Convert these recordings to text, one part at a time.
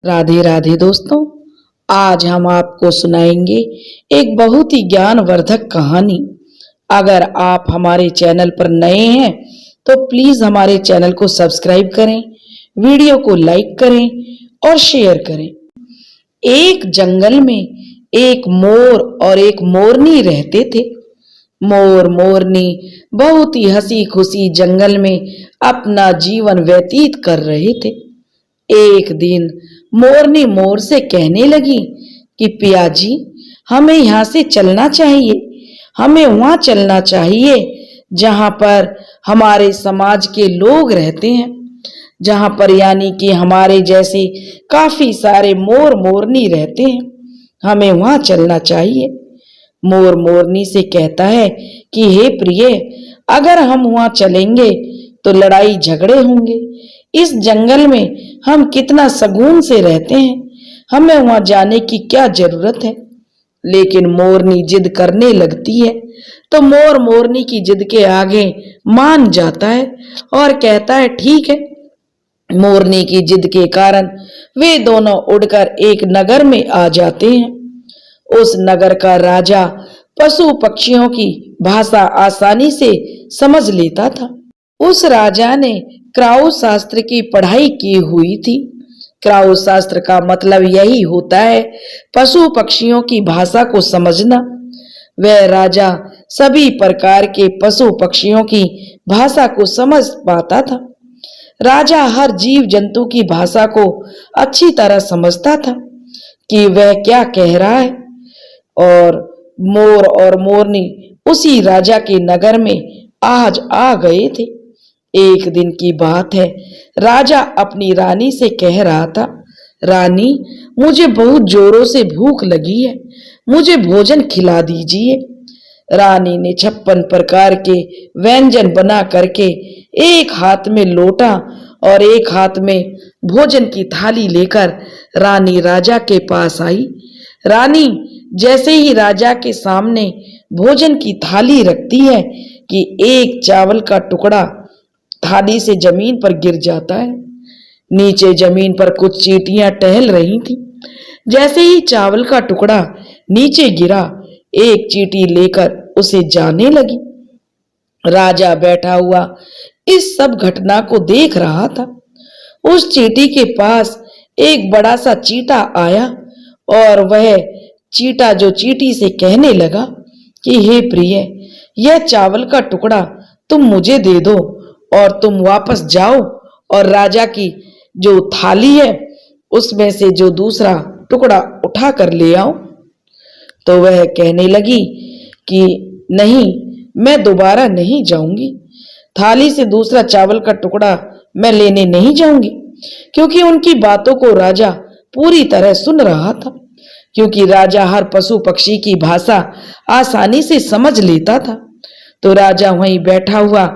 राधे राधे दोस्तों। आज हम आपको सुनाएंगे एक बहुत ही ज्ञानवर्धक कहानी। अगर आप हमारे चैनल पर नए हैं तो प्लीज हमारे चैनल को सब्सक्राइब करें, वीडियो को लाइक करें और शेयर करें। एक जंगल में एक मोर और एक मोरनी रहते थे। मोर मोरनी बहुत ही हंसी खुशी जंगल में अपना जीवन व्यतीत कर रहे थे। एक दिन मोरनी मोर से कहने लगी कि पिया जी, हमें यहाँ से चलना चाहिए। हमें वहां चलना चाहिए जहां पर हमारे समाज के लोग रहते हैं, जहां पर यानी कि हमारे जैसे काफी सारे मोर मोरनी रहते हैं। हमें वहां चलना चाहिए। मोर मोरनी से कहता है कि हे प्रिय, अगर हम वहां चलेंगे तो लड़ाई झगड़े होंगे। इस जंगल में हम कितना सुकून से रहते हैं, हमें वहां जाने की क्या जरूरत है। लेकिन मोरनी जिद करने लगती है तो मोर मोरनी की जिद के आगे मान जाता है और कहता है ठीक है। मोरनी की जिद के कारण वे दोनों उड़कर एक नगर में आ जाते हैं। उस नगर का राजा पशु पक्षियों की भाषा आसानी से समझ लेता था। उस राजा ने क्राउ शास्त्र की पढ़ाई की हुई थी। क्राउ शास्त्र का मतलब यही होता है पशु पक्षियों की भाषा को समझना। वह राजा सभी प्रकार के पशु पक्षियों की भाषा को समझ पाता था। राजा हर जीव जंतु की भाषा को अच्छी तरह समझता था कि वह क्या कह रहा है। और मोर और मोरनी उसी राजा के नगर में आज आ गए थे। एक दिन की बात है, राजा अपनी रानी से कह रहा था, रानी, मुझे बहुत जोरों से भूख लगी है, मुझे भोजन खिला दीजिए। रानी ने 56 प्रकार के व्यंजन बना करके एक हाथ में लोटा और एक हाथ में भोजन की थाली लेकर रानी राजा के पास आई। रानी जैसे ही राजा के सामने भोजन की थाली रखती है कि एक चावल का टुकड़ा थाली से जमीन पर गिर जाता है। नीचे जमीन पर कुछ चींटियां टहल रही थी। जैसे ही चावल का टुकड़ा नीचे गिरा, एक चींटी लेकर उसे जाने लगी। राजा बैठा हुआ इस सब घटना को देख रहा था। उस चींटी के पास एक बड़ा सा चींटा आया और वह चींटा जो चींटी से कहने लगा कि हे प्रिय, यह चावल का टुकड़ा तुम मुझे दे दो और तुम वापस जाओ और राजा की जो थाली है उसमें से जो दूसरा टुकड़ा उठा कर ले आओ। तो वह कहने लगी कि नहीं, मैं दोबारा नहीं जाऊंगी। थाली से दूसरा चावल का टुकड़ा मैं लेने नहीं जाऊंगी। क्योंकि उनकी बातों को राजा पूरी तरह सुन रहा था, क्योंकि राजा हर पशु पक्षी की भाषा आसानी से समझ लेता था। तो राजा वहीं बैठा हुआ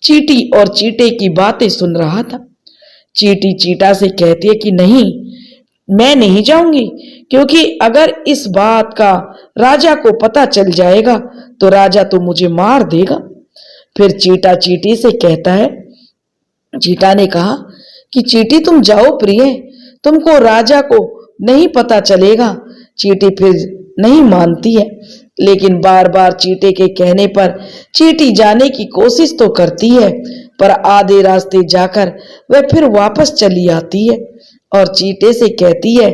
चींटी और चींटे की बातें सुन रहा था। चींटी चींटा से कहती है कि नहीं, मैं नहीं जाऊंगी, क्योंकि अगर इस बात का राजा को पता चल जाएगा तो राजा तो मुझे मार देगा। फिर चींटा चींटी से कहता है, चींटा ने कहा कि चींटी तुम जाओ प्रिय, तुमको राजा को नहीं पता चलेगा। चींटी फिर नहीं मानती है, लेकिन बार बार चींटे के कहने पर चींटी जाने की कोशिश तो करती है, पर आधे रास्ते जाकर वह फिर वापस चली आती है और चींटे से कहती है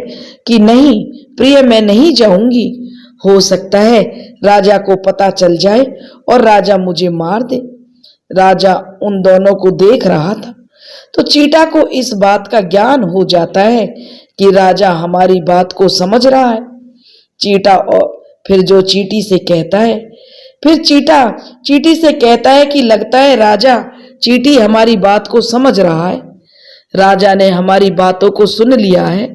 कि नहीं प्रिय, मैं नहीं जाऊंगी। हो सकता है राजा को पता चल जाए और राजा मुझे मार दे। राजा उन दोनों को देख रहा था तो चींटा को इस बात का ज्ञान हो जाता है कि राजा हमारी बात को समझ रहा है। चींटा और फिर जो चींटी से कहता है, फिर चींटा चींटी से कहता है कि लगता है राजा चींटी हमारी बात को समझ रहा है। राजा ने हमारी बातों को सुन लिया है,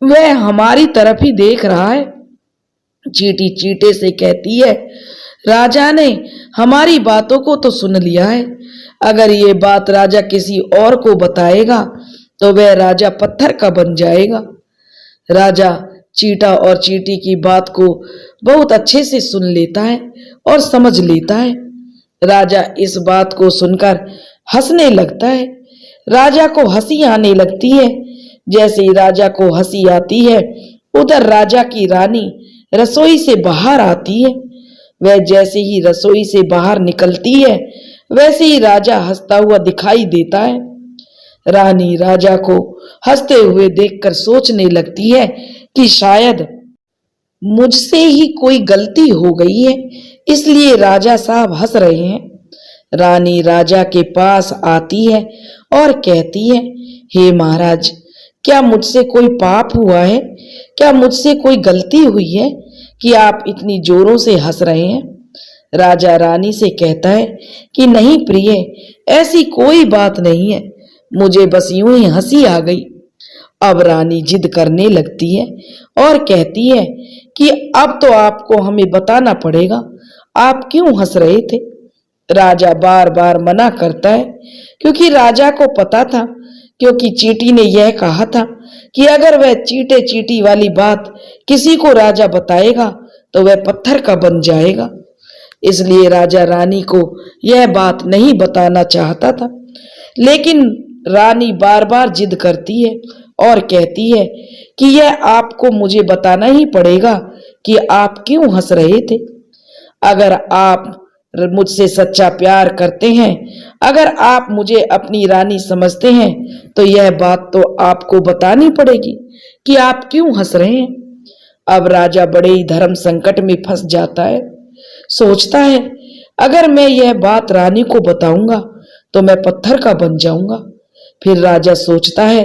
वह हमारी तरफ ही देख रहा है। चींटी चींटे से कहती है, राजा ने हमारी बातों को तो सुन लिया है, अगर ये बात राजा किसी और को बताएगा तो वह राजा पत्थर का बन जाएगा। राजा चींटा और चींटी की बात को बहुत अच्छे से सुन लेता है और समझ लेता है। राजा इस बात को सुनकर हंसने लगता है। राजा को हंसी आने लगती है जैसे ही राजा को हंसी आती है, उधर राजा की रानी रसोई से बाहर आती है। वह जैसे ही रसोई से बाहर निकलती है, वैसे ही राजा हंसता हुआ दिखाई देता है। रानी राजा को हंसते हुए देखकर सोचने लगती है कि शायद मुझसे ही कोई गलती हो गई है, इसलिए राजा साहब हंस रहे हैं। रानी राजा के पास आती है और कहती है, हे महाराज, क्या मुझसे कोई पाप हुआ है? क्या मुझसे कोई गलती हुई है कि आप इतनी जोरों से हंस रहे हैं? राजा रानी से कहता है कि नहीं प्रिय, ऐसी कोई बात नहीं है, मुझे बस यूं ही हंसी आ गई। अब रानी जिद करने लगती है और कहती है कि अब तो आपको हमें बताना पड़ेगा, आप क्यों हंस रहे थे? राजा बार बार मना करता है, क्योंकि राजा को पता था, क्योंकि चींटी ने यह कहा था कि अगर वह चींटे चींटी वाली बात किसी को राजा बताएगा तो वह पत्थर का बन जाएगा। इसलिए राजा रानी को यह बात नहीं बताना चाहता था, लेकिन रानी बार बार जिद करती है और कहती है कि यह आपको मुझे बताना ही पड़ेगा कि आप क्यों हंस रहे थे। अगर आप मुझसे सच्चा प्यार करते हैं, अगर आप मुझे अपनी रानी समझते हैं, तो यह बात तो आपको बतानी पड़ेगी कि आप क्यों हंस रहे हैं। अब राजा बड़े ही धर्म संकट में फंस जाता है। सोचता है, अगर मैं यह बात रानी को बताऊंगा तो मैं पत्थर का बन जाऊंगा। फिर राजा सोचता है,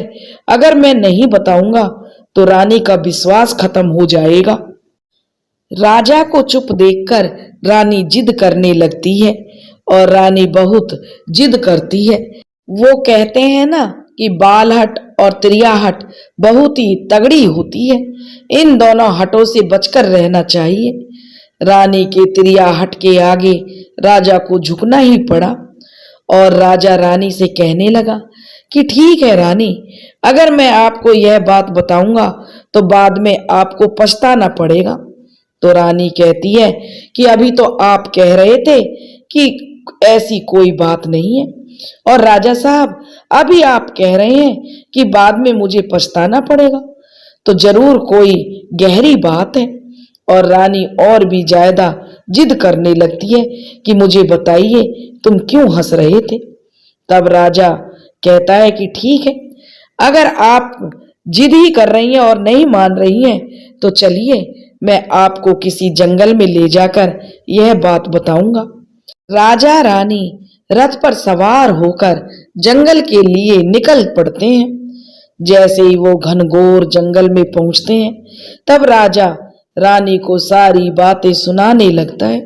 अगर मैं नहीं बताऊंगा तो रानी का विश्वास खत्म हो जाएगा। राजा को चुप देखकर रानी जिद करने लगती है और रानी बहुत जिद करती है। वो कहते हैं ना कि बाल हट और त्रिया हट बहुत ही तगड़ी होती है, इन दोनों हटों से बचकर रहना चाहिए। रानी के त्रिया हट के आगे राजा को झुकना ही पड़ा और राजा रानी से कहने लगा कि ठीक है रानी, अगर मैं आपको यह बात बताऊंगा तो बाद में आपको पछताना पड़ेगा। तो रानी कहती है कि अभी तो आप कह रहे थे कि ऐसी कोई बात नहीं है, और राजा साहब अभी आप कह रहे हैं कि बाद में मुझे पछताना पड़ेगा, तो जरूर कोई गहरी बात है। और रानी और भी ज्यादा जिद करने लगती है कि मुझे बताइए तुम क्यों हंस रहे थे। तब राजा कहता है कि ठीक है, अगर आप जिद ही कर रही हैं और नहीं मान रही हैं तो चलिए मैं आपको किसी जंगल में ले जाकर यह बात बताऊंगा। राजा रानी रथ पर सवार होकर जंगल के लिए निकल पड़ते हैं। जैसे ही वो घनघोर जंगल में पहुंचते हैं, तब राजा रानी को सारी बातें सुनाने लगता है।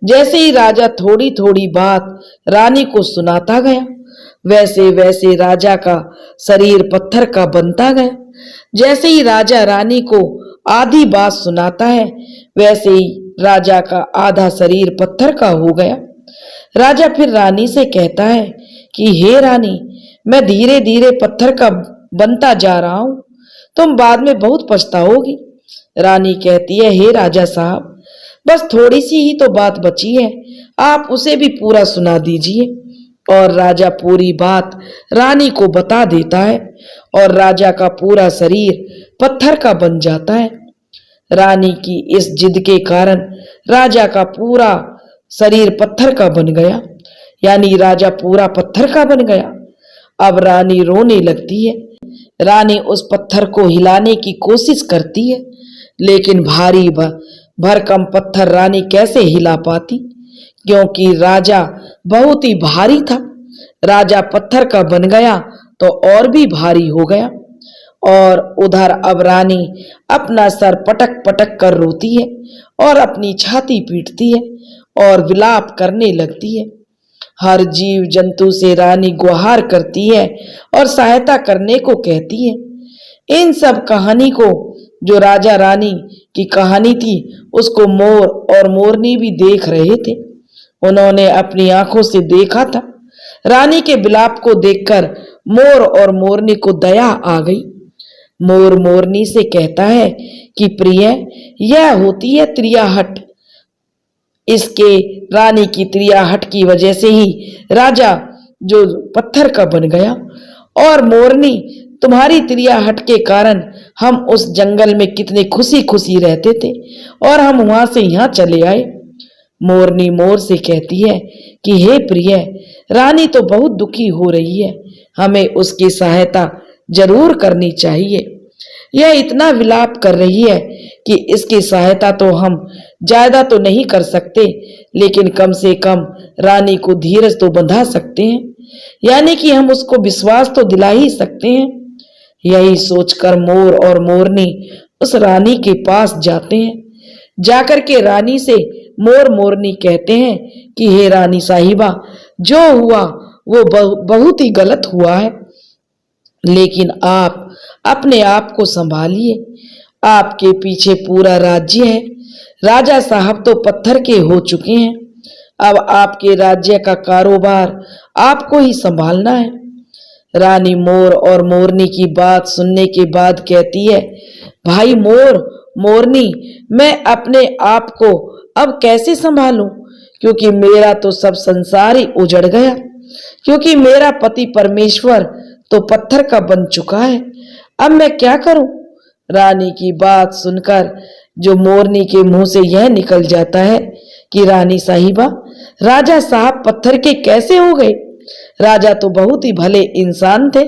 जैसे ही राजा थोड़ी थोड़ी बात रानी को सुनाता गया, वैसे वैसे राजा का शरीर पत्थर का बनता गया। जैसे ही राजा रानी को आधी बात सुनाता है, वैसे ही राजा का आधा शरीर पत्थर का हो गया। राजा फिर रानी से कहता है कि हे रानी, मैं धीरे धीरे पत्थर का बनता जा रहा हूं, तुम बाद में बहुत पछताओगी। रानी कहती है, हे राजा साहब, बस थोड़ी सी ही तो बात बची है, आप उसे भी पूरा सुना दीजिए। और राजा पूरी बात रानी को बता देता है और राजा का पूरा शरीर पत्थर का बन जाता है। रानी की इस जिद के कारण राजा का पूरा शरीर पत्थर का बन गया, यानी राजा पूरा पत्थर का बन गया। अब रानी रोने लगती है। रानी उस पत्थर को हिलाने की कोशिश करती है, लेकिन भारी भरकम पत्थर रानी कैसे हिला पाती, क्योंकि राजा बहुत ही भारी था। राजा पत्थर का बन गया तो और भी भारी हो गया। और उधर अब रानी अपना सर पटक पटक कर रोती है और अपनी छाती पीटती है और विलाप करने लगती है। हर जीव जंतु से रानी गुहार करती है और सहायता करने को कहती है। इन सब कहानी को, जो राजा रानी की कहानी थी, उसको मोर और मोरनी भी देख रहे थे। उन्होंने अपनी आंखों से देखा था। रानी के विलाप को देखकर मोर और मोरनी को दया आ गई। मोर मोरनी से कहता है कि प्रिय, यह होती है त्रियाहट। इसके रानी की त्रियाहट की वजह से ही राजा जो पत्थर का बन गया। और मोरनी, तुम्हारी तिरियाहट के कारण हम उस जंगल में कितने खुशी खुशी रहते थे और हम वहां से यहाँ चले आए। मोरनी मोर से कहती है कि हे प्रिय, रानी तो बहुत दुखी हो रही है, हमें उसकी सहायता जरूर करनी चाहिए। यह इतना विलाप कर रही है कि इसकी सहायता तो हम ज्यादा तो नहीं कर सकते, लेकिन कम से कम रानी को धीरज तो बंधा सकते हैं, यानी कि हम उसको विश्वास तो दिला ही सकते हैं। यही सोचकर मोर और मोरनी उस रानी के पास जाते हैं। जाकर के रानी से मोर मोरनी कहते हैं कि हे रानी साहिबा, जो हुआ वो बहुत ही गलत हुआ है, लेकिन आप अपने आप को संभालिए। आपके पीछे पूरा राज्य है, राजा साहब तो पत्थर के हो चुके हैं, अब आपके राज्य का कारोबार आपको ही संभालना है। रानी मोर और मोरनी की बात सुनने के बाद कहती है, भाई मोर मोरनी, मैं अपने आप को अब कैसे संभालूं, क्योंकि मेरा तो सब संसार ही उजड़ गया, क्योंकि मेरा पति परमेश्वर तो पत्थर का बन चुका है। अब मैं क्या करूं? रानी की बात सुनकर जो मोरनी के मुंह से यह निकल जाता है कि रानी साहिबा, राजा साहब पत्थर के कैसे हो गए? राजा तो बहुत ही भले इंसान थे,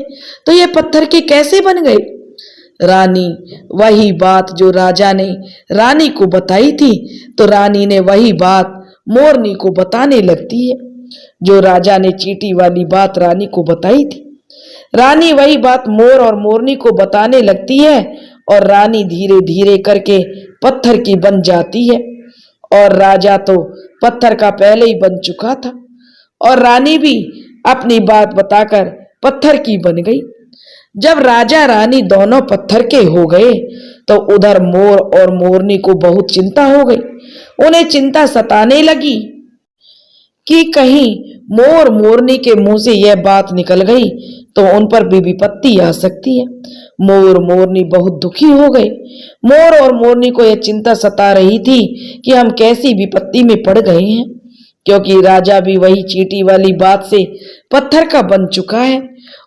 तो ये पत्थर के कैसे बन गए? रानी वही बात जो राजा ने रानी को बताई थी, तो रानी ने वही बात मोरनी को बताने लगती है, जो राजा ने चींटी वाली बात रानी को बताई थी। रानी वही बात मोर और मोरनी को बताने लगती है और रानी धीरे धीरे करके पत्थर की बन जाती है, और राजा तो पत्थर का पहले ही बन चुका था, और रानी भी अपनी बात बताकर पत्थर की बन गई। जब राजा रानी दोनों पत्थर के हो गए तो उधर मोर और मोरनी को बहुत चिंता हो गई। उन्हें चिंता सताने लगी कि कहीं मोर मोरनी के मुंह से यह बात निकल गई तो उन पर भी विपत्ति आ सकती है। मोर मोरनी बहुत दुखी हो गए। मोर और मोरनी को यह चिंता सता रही थी कि हम कैसी विपत्ति में पड़ गए हैं, क्योंकि राजा भी वही चींटी वाली बात से पत्थर का बन चुका है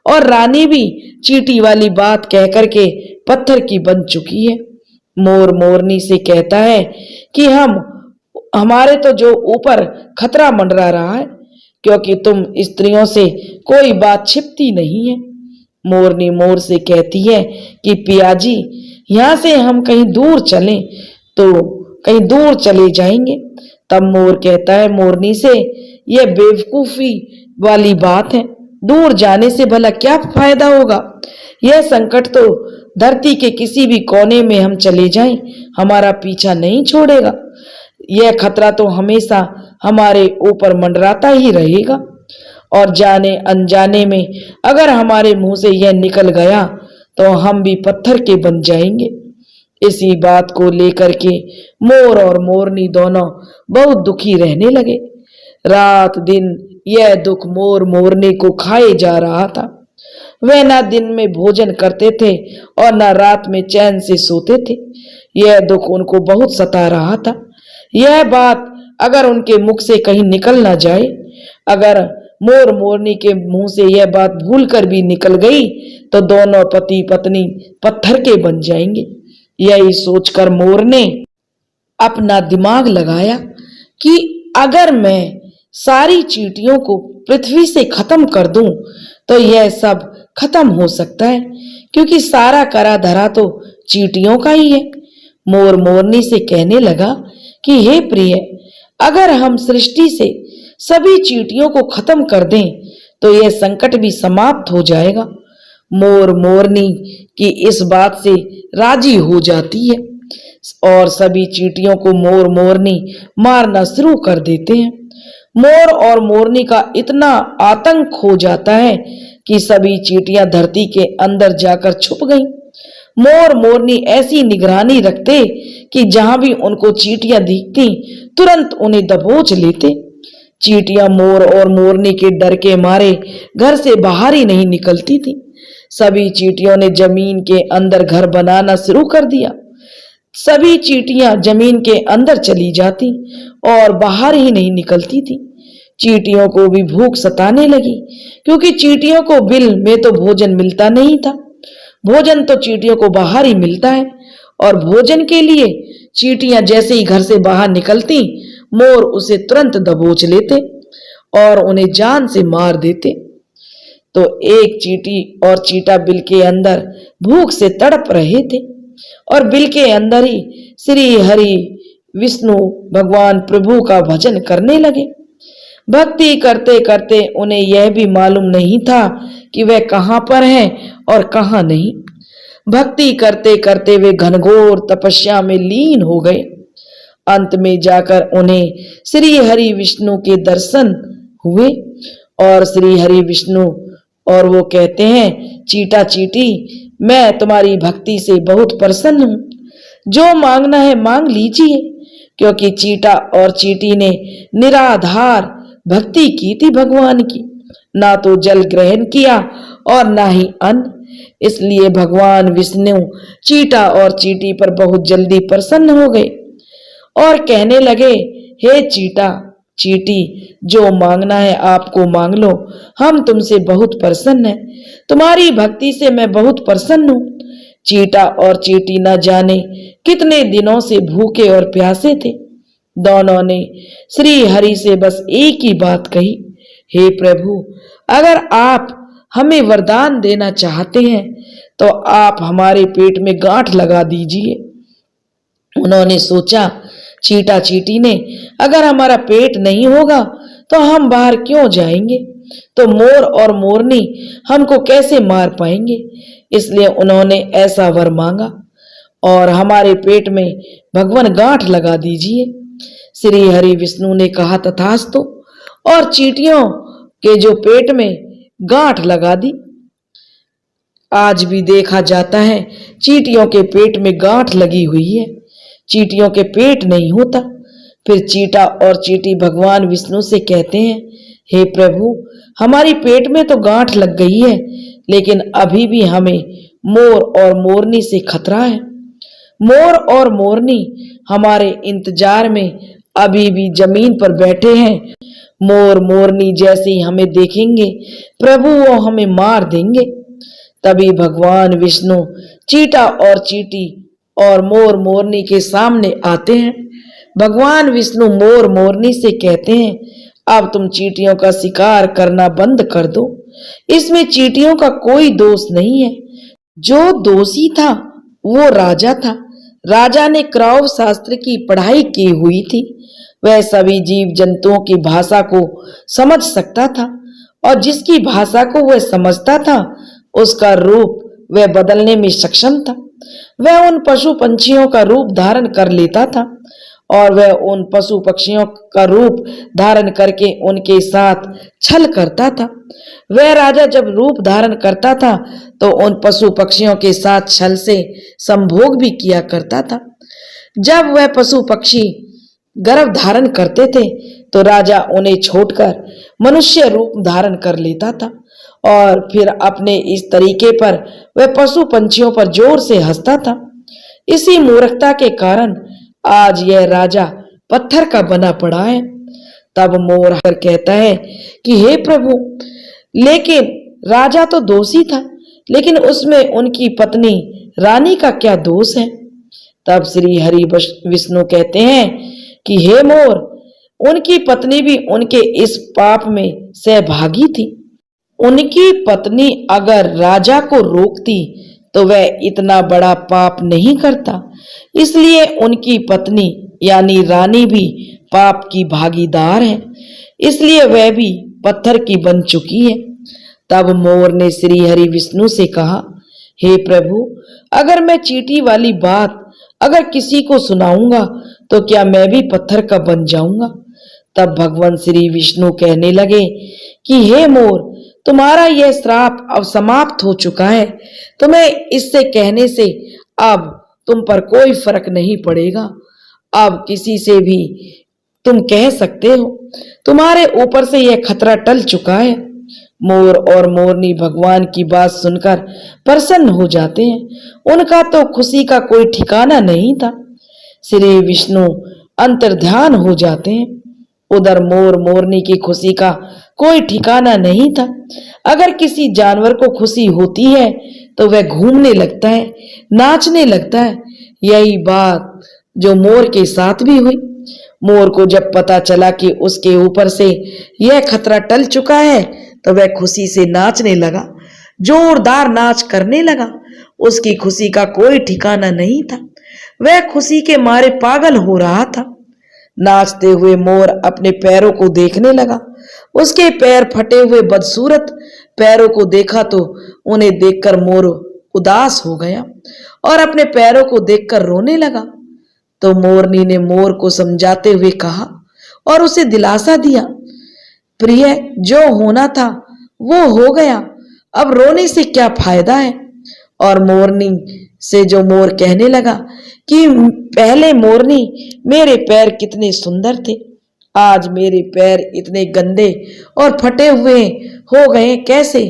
और रानी भी चींटी वाली बात कह करके पत्थर की बन चुकी है। मोर मोरनी से कहता है कि हमारे तो जो ऊपर खतरा मंडरा रहा है, क्योंकि तुम स्त्रियों से कोई बात छिपती नहीं है। मोरनी मोर से कहती है कि पियाजी, यहाँ से हम कहीं दूर चलें तो कहीं दूर चले जाएंगे। तब मोर कहता है मोरनी से, यह बेवकूफी वाली बात है, दूर जाने से भला क्या फायदा होगा? यह संकट तो धरती के किसी भी कोने में हम चले जाएं, हमारा पीछा नहीं छोड़ेगा। यह खतरा तो हमेशा हमारे ऊपर मंडराता ही रहेगा, और जाने अनजाने में अगर हमारे मुंह से यह निकल गया तो हम भी पत्थर के बन जाएंगे। इसी बात को लेकर के मोर और मोरनी दोनों बहुत दुखी रहने लगे। रात दिन यह दुख मोर मोरनी को खाए जा रहा था। वे न दिन में भोजन करते थे और न रात में चैन से सोते थे। यह दुख उनको बहुत सता रहा था। यह बात अगर उनके मुख से कहीं निकल ना जाए, अगर मोर मोरनी के मुंह से यह बात भूल कर भी निकल गई तो दोनों पति पत्नी पत्थर के बन जाएंगे। यही सोचकर मोर ने अपना दिमाग लगाया कि अगर मैं सारी चींटियों को पृथ्वी से खत्म कर दूं तो यह सब खत्म हो सकता है, क्योंकि सारा करा धरा तो चींटियों का ही है। मोर मोरनी से कहने लगा कि हे प्रिय, अगर हम सृष्टि से सभी चींटियों को खत्म कर दें तो यह संकट भी समाप्त हो जाएगा। मोर मोरनी की इस बात से राजी हो जाती है और सभी चींटियों को मोर मोरनी मारना शुरू कर देते हैं। मोर और मोरनी का इतना आतंक हो जाता है कि सभी चींटियां धरती के अंदर जाकर छुप गईं। मोर मोरनी ऐसी निगरानी रखते कि जहां भी उनको चींटियां दिखती तुरंत उन्हें दबोच लेते। चींटियां मोर और मोरनी के डर के मारे घर से बाहर ही नहीं निकलती थी। सभी चींटियों ने जमीन के अंदर घर बनाना शुरू कर दिया। सभी चींटियां जमीन के अंदर चली जाती और बाहर ही नहीं निकलती थी। चींटियों को भी भूख सताने लगी, क्योंकि चींटियों को बिल में तो भोजन मिलता नहीं था। भोजन तो चींटियों को बाहर ही मिलता है और भोजन के लिए चींटियां जैसे ही घर से बाहर निकलती, मोर उसे तुरंत दबोच लेते और उन्हें जान से मार देते। तो एक चींटी और चींटा बिल के अंदर भूख से तड़प रहे थे और बिल के अंदर ही श्री हरि विष्णु भगवान प्रभु का भजन करने लगे। भक्ति करते करते उन्हें यह भी मालूम नहीं था कि वह कहां पर हैं और कहां नहीं। भक्ति करते करते वे घनघोर तपस्या में लीन हो गए। अंत में जाकर उन्हें श्री हरि विष्णु के दर्शन हुए और श्री हरि विष्णु और वो कहते हैं, चीटा चीटी, मैं तुम्हारी भक्ति से बहुत प्रसन्न हूं, जो मांगना है मांग लीजिए। क्योंकि चीटा और चीटी ने निराधार भक्ति की थी भगवान की, ना तो जल ग्रहण किया और ना ही अन्न। इसलिए भगवान विष्णु चीटा और चीटी पर बहुत जल्दी प्रसन्न हो गए और कहने लगे, हे चीटा चीटी, जो मांगना है आपको मांग लो, हम तुमसे बहुत प्रसन्न हैं, तुम्हारी भक्ति से मैं बहुत प्रसन्न हूं। चीटा और चीटी न जाने कितने दिनों से भूखे और प्यासे थे। दोनों ने श्री हरि से बस एक ही बात कही, हे प्रभु, अगर आप हमें वरदान देना चाहते हैं तो आप हमारे पेट में गांठ लगा दीजिए। उन्होंने सोचा, चीटा चीटी ने, अगर हमारा पेट नहीं होगा तो हम बाहर क्यों जाएंगे, तो मोर और मोरनी हमको कैसे मार पाएंगे। इसलिए उन्होंने ऐसा वर मांगा और हमारे पेट में भगवान गांठ लगा दीजिए। श्री हरि विष्णु ने कहा, तथास्तु, और चींटियों के जो पेट में गांठ लगा दी। आज भी देखा जाता है चींटियों के पेट में गांठ लगी हुई है, चींटियों के पेट नहीं होता। फिर चीटा और चीटी भगवान विष्णु से कहते हैं, हे प्रभु, हमारी पेट में तो गांठ लग गई है, लेकिन अभी भी हमें मोर और मोरनी से खतरा है। मोर और मोरनी हमारे इंतजार में अभी भी जमीन पर बैठे हैं। मोर मोरनी जैसे ही हमें देखेंगे प्रभु वो हमें मार देंगे। तभी भगवान विष्णु चीटा और चीटी और मोर मोरनी के सामने आते हैं। भगवान विष्णु मोर मोरनी से कहते हैं, अब तुम चींटियों का शिकार करना बंद कर दो, इसमें चींटियों का कोई दोष नहीं है। जो दोषी था वो राजा था। राजा ने क्रौव शास्त्र की पढ़ाई की हुई थी, वह सभी जीव जंतुओं की भाषा को समझ सकता था और जिसकी भाषा को वह समझता था उसका रूप वह बदलने में सक्षम था। वह उन पशु पंछियों का रूप धारण कर लेता था और वह उन पशु पक्षियों का रूप धारण करके उनके साथ छल करता था। वह राजा जब रूप धारण करता था तो उन पशु पक्षियों के साथ छल से संभोग भी किया करता था। जब वह पशु पक्षी गर्भ धारण करते थे तो राजा उन्हें छोड़कर मनुष्य रूप धारण कर लेता था और फिर अपने इस तरीके पर वह पशु पंछियों पर जोर से हंसता था। इसी मूर्खता के कारण आज यह राजा पत्थर का बना पड़ा है। तब मोर हर कहता है कि हे प्रभु, लेकिन राजा तो दोषी था, लेकिन उसमें उनकी पत्नी रानी का क्या दोष है। तब श्री हरि विष्णु कहते हैं कि हे मोर, उनकी पत्नी भी उनके इस पाप में सहभागी थी। उनकी पत्नी अगर राजा को रोकती तो वह इतना बड़ा पाप नहीं करता, इसलिए उनकी पत्नी यानी रानी भी पाप की भागीदार है, इसलिए वह भी पत्थर की बन चुकी है। तब मोर ने श्री हरि विष्णु से कहा, हे प्रभु, अगर मैं चींटी वाली बात अगर किसी को सुनाऊंगा तो क्या मैं भी पत्थर का बन जाऊंगा। तब भगवान श्री विष्णु कहने लगे कि हे मोर, तुम्हारा यह श्राप अब समाप्त हो चुका है, तुम्हें इससे कहने से अब तुम पर कोई फर्क नहीं पड़ेगा। अब किसी से भी तुम कह सकते हो, तुम्हारे ऊपर से यह खतरा टल चुका है। मोर और मोरनी भगवान की बात सुनकर प्रसन्न हो जाते हैं। उनका तो खुशी का कोई ठिकाना नहीं था। श्री विष्णु अंतर्ध्यान हो जाते हैं। उधर मोर मोरनी की खुशी का कोई ठिकाना नहीं था। अगर किसी जानवर को खुशी होती है तो वह घूमने लगता है, नाचने लगता है। यही बात जो मोर के साथ भी हुई। मोर को जब पता चला कि उसके ऊपर से यह खतरा टल चुका है तो वह खुशी से नाचने लगा, जोरदार नाच करने लगा। उसकी खुशी का कोई ठिकाना नहीं था, वह खुशी के मारे पागल हो रहा था। नाचते हुए मोर अपने पैरों को देखने लगा। उसके पैर फटे हुए बदसूरत पैरों को देखा तो उन्हें देखकर मोर उदास हो गया और अपने पैरों को देखकर रोने लगा। तो मोरनी ने मोर को समझाते हुए कहा और उसे दिलासा दिया, प्रिय, जो होना था वो हो गया, अब रोने से क्या फायदा है। और मोरनी से जो मोर कहने लगा कि पहले मोरनी मेरे पैर कितने सुंदर थे, आज मेरे पैर इतने गंदे और फटे हुए हो गए कैसे।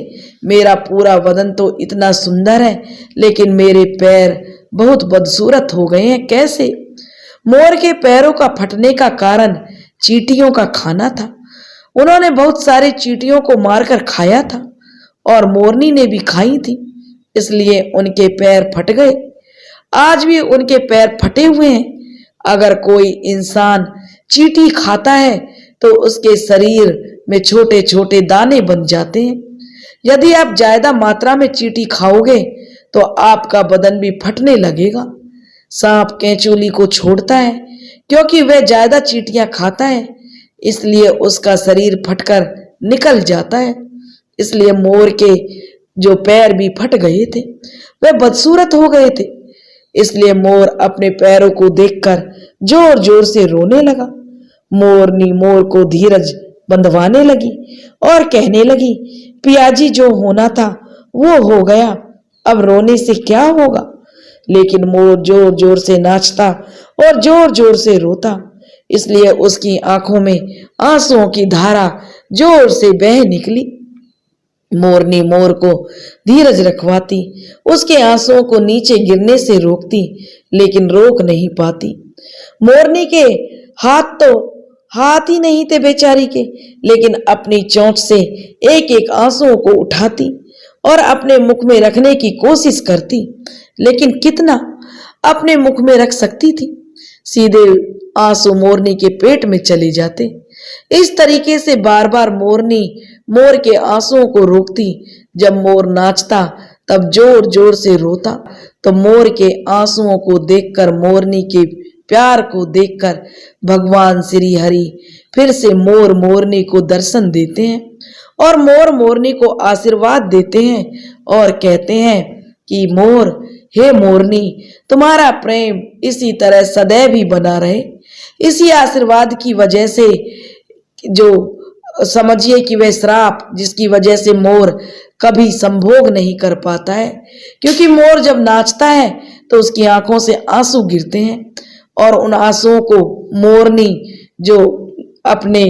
मेरा पूरा बदन तो इतना सुंदर है लेकिन मेरे पैर बहुत बदसूरत हो गए हैं कैसे। मोर के पैरों का फटने का कारण चींटियों का खाना था। उन्होंने बहुत सारे चींटियों को मारकर खाया था और मोरनी ने भी खाई थी, इसलिए उनके पैर फट गए। आज भी उनके पैर फटे हुए हैं। अगर कोई इंसान चींटी खाता है तो उसके शरीर में छोटे छोटे दाने बन जाते हैं। यदि आप ज्यादा मात्रा में चींटी खाओगे तो आपका बदन भी फटने लगेगा। सांप केंचुली को छोड़ता है क्योंकि वह ज्यादा चींटियां खाता है, इसलिए उसका शरीर फटकर निकल जाता है। इसलिए मोर के जो पैर भी फट गए थे, वह बदसूरत हो गए थे। इसलिए मोर अपने पैरों को देखकर जोर जोर से रोने लगा। मोरनी मोर को धीरज बंधवाने लगी और कहने लगी, पियाजी, जो होना था वो हो गया, अब रोने से क्या होगा। लेकिन मोर जोर जोर से नाचता और जोर जोर से रोता, इसलिए उसकी आंखों में आंसुओं की धारा जोर से बह निकली। मोरनी मोर को धीरज रखवाती, उसके आंसुओं को नीचे गिरने से रोकती, लेकिन रोक नहीं पाती। मोरनी के हाथ ही नहीं थे बेचारी के, लेकिन अपनी चोंच से एक एक आंसुओं को उठाती और अपने मुख में रखने की कोशिश करती, लेकिन कितना अपने मुख में रख सकती थी। सीधे आंसू मोरनी के पेट में चले जाते। इस तरीके से बार बार मोरनी मोर के आंसुओं को रोकती। जब मोर नाचता तब जोर जोर से रोता, तो मोर के आंसुओं को देखकर, मोरनी के प्यार को देखकर भगवान श्री हरि फिर से मोर मोरनी को दर्शन देते हैं और मोर मोरनी को आशीर्वाद देते हैं और कहते हैं कि मोर, हे मोरनी, तुम्हारा प्रेम इसी तरह सदैव ही बना रहे। इसी आशीर्वाद की वजह से, जो समझिए कि वह श्राप जिसकी वजह से मोर कभी संभोग नहीं कर पाता है, क्योंकि मोर जब नाचता है तो उसकी आंखों से आंसू गिरते हैं और उन आंसुओं को मोरनी जो अपने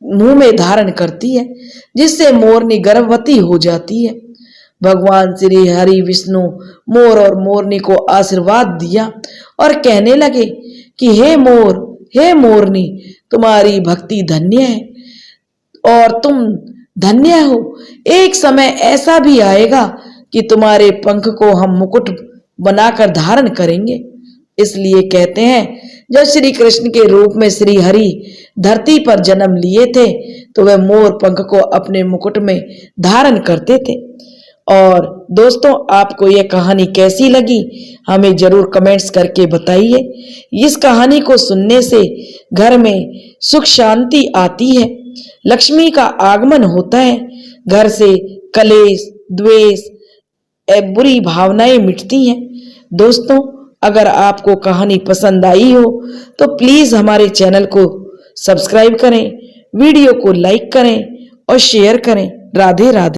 मुंह में धारण करती है, जिससे मोरनी गर्भवती हो जाती है। भगवान श्री हरि विष्णु मोर और मोरनी को आशीर्वाद दिया और कहने लगे कि हे मोर, हे मोरनी, तुम्हारी भक्ति धन्य है और तुम धन्य हो। एक समय ऐसा भी आएगा कि तुम्हारे पंख को हम मुकुट बनाकर धारण करेंगे। इसलिए कहते हैं, जब श्री कृष्ण के रूप में श्री हरि धरती पर जन्म लिए थे तो वह मोर पंख को अपने मुकुट में धारण करते थे। और दोस्तों, आपको यह कहानी कैसी लगी हमें जरूर कमेंट्स करके बताइए। इस कहानी को सुनने से घर में सुख शांति आती है, लक्ष्मी का आगमन होता है, घर से कलेश, द्वेष, बुरी भावनाएं मिटती हैं। दोस्तों, अगर आपको कहानी पसंद आई हो तो प्लीज हमारे चैनल को सब्सक्राइब करें, वीडियो को लाइक करें और शेयर करें। राधे राधे।